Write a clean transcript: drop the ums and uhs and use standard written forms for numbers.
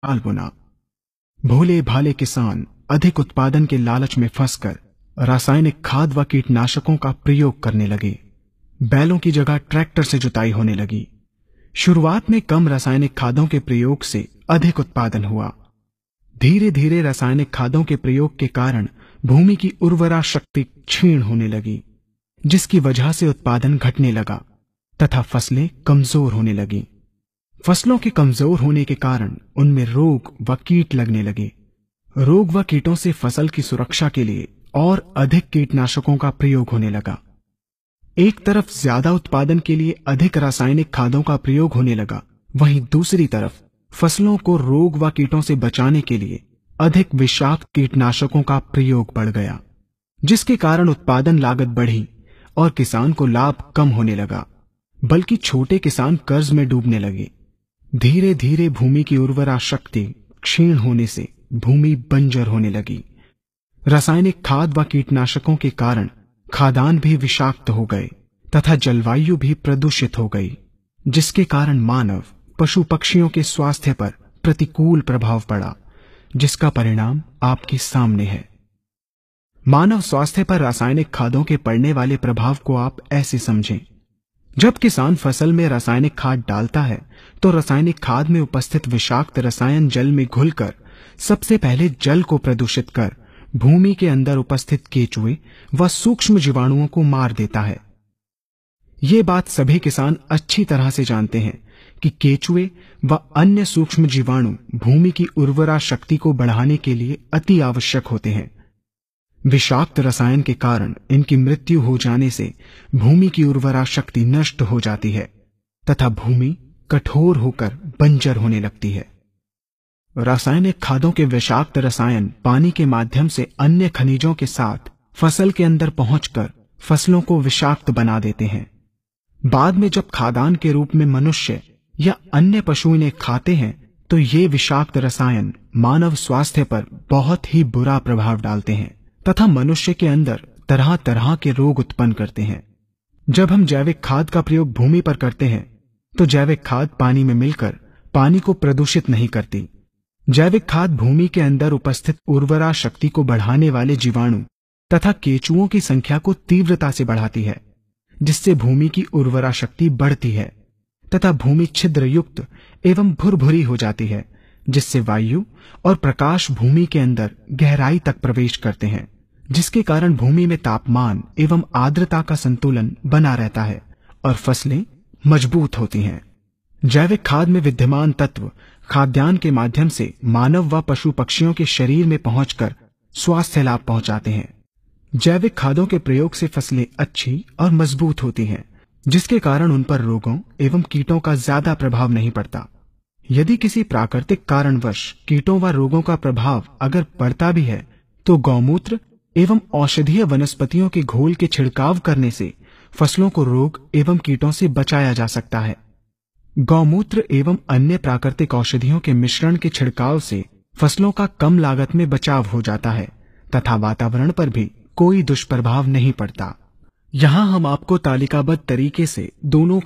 साल बुना। भोले भाले किसान अधिक उत्पादन के लालच में फंसकर रासायनिक खाद व कीटनाशकों का प्रयोग करने लगे। बैलों की जगह ट्रैक्टर से जुताई होने लगी। शुरुआत में कम रासायनिक खादों के प्रयोग से अधिक उत्पादन हुआ। धीरे धीरे रासायनिक खादों के प्रयोग के कारण भूमि की उर्वरा शक्ति क्षीण होने लगी, जिसकी वजह से उत्पादन घटने लगा तथा फसलें कमजोर होने लगी। फसलों के कमजोर होने के कारण उनमें रोग व कीट लगने लगे। रोग व कीटों से फसल की सुरक्षा के लिए और अधिक कीटनाशकों का प्रयोग होने लगा। एक तरफ ज्यादा उत्पादन के लिए अधिक रासायनिक खादों का प्रयोग होने लगा, वहीं दूसरी तरफ फसलों को रोग व कीटों से बचाने के लिए अधिक विषाक्त कीटनाशकों का प्रयोग बढ़ गया, जिसके कारण उत्पादन लागत बढ़ी और किसान को लाभ कम होने लगा, बल्कि छोटे किसान कर्ज में डूबने लगे। धीरे धीरे भूमि की उर्वरा शक्ति क्षीण होने से भूमि बंजर होने लगी। रासायनिक खाद व कीटनाशकों के कारण खाद्यान्न भी विषाक्त हो गए तथा जलवायु भी प्रदूषित हो गई, जिसके कारण मानव पशु पक्षियों के स्वास्थ्य पर प्रतिकूल प्रभाव पड़ा, जिसका परिणाम आपके सामने है। मानव स्वास्थ्य पर रासायनिक खादों के पड़ने वाले प्रभाव को आप ऐसे समझें। जब किसान फसल में रासायनिक खाद डालता है तो रासायनिक खाद में उपस्थित विषाक्त रसायन जल में घुलकर सबसे पहले जल को प्रदूषित कर भूमि के अंदर उपस्थित केचुए व सूक्ष्म जीवाणुओं को मार देता है। ये बात सभी किसान अच्छी तरह से जानते हैं कि केचुए व अन्य सूक्ष्म जीवाणु भूमि की उर्वरा शक्ति को बढ़ाने के लिए अति आवश्यक होते हैं। विषाक्त रसायन के कारण इनकी मृत्यु हो जाने से भूमि की उर्वरा शक्ति नष्ट हो जाती है तथा भूमि कठोर होकर बंजर होने लगती है। रासायनिक खादों के विषाक्त रसायन पानी के माध्यम से अन्य खनिजों के साथ फसल के अंदर पहुंचकर फसलों को विषाक्त बना देते हैं। बाद में जब खाद्यान्न के रूप में मनुष्य या अन्य पशु इन्हें खाते हैं तो ये विषाक्त रसायन मानव स्वास्थ्य पर बहुत ही बुरा प्रभाव डालते हैं तथा मनुष्य के अंदर तरह तरह के रोग उत्पन्न करते हैं। जब हम जैविक खाद का प्रयोग भूमि पर करते हैं तो जैविक खाद पानी में मिलकर पानी को प्रदूषित नहीं करती। जैविक खाद भूमि के अंदर उपस्थित उर्वरा शक्ति को बढ़ाने वाले जीवाणु तथा केचुओं की संख्या को तीव्रता से बढ़ाती है, जिससे भूमि की उर्वरा शक्ति बढ़ती है तथा भूमि छिद्र युक्त एवं भुरभुरी हो जाती है, जिससे वायु और प्रकाश भूमि के अंदर गहराई तक प्रवेश करते हैं, जिसके कारण भूमि में तापमान एवं आर्द्रता का संतुलन बना रहता है और फसलें मजबूत होती हैं। जैविक खाद में विद्यमान तत्व खाद्यान्न के माध्यम से मानव व पशु पक्षियों के शरीर में पहुंचकर स्वास्थ्य लाभ पहुंचाते हैं। जैविक खादों के प्रयोग से फसलें अच्छी और मजबूत होती हैं, जिसके कारण उन पर रोगों एवं कीटों का ज्यादा प्रभाव नहीं पड़ता। यदि किसी प्राकृतिक कारणवश कीटों व रोगों का प्रभाव अगर पड़ता भी है तो गौमूत्र एवं औषधीय वनस्पतियों के घोल के छिड़काव करने से फसलों को रोग एवं कीटों से बचाया जा सकता है। गौमूत्र एवं अन्य प्राकृतिक औषधियों के मिश्रण के छिड़काव से फसलों का कम लागत में बचाव हो जाता है तथा वातावरण पर भी कोई दुष्प्रभाव नहीं पड़ता। यहाँ हम आपको तालिकाबद्ध तरीके से दोनों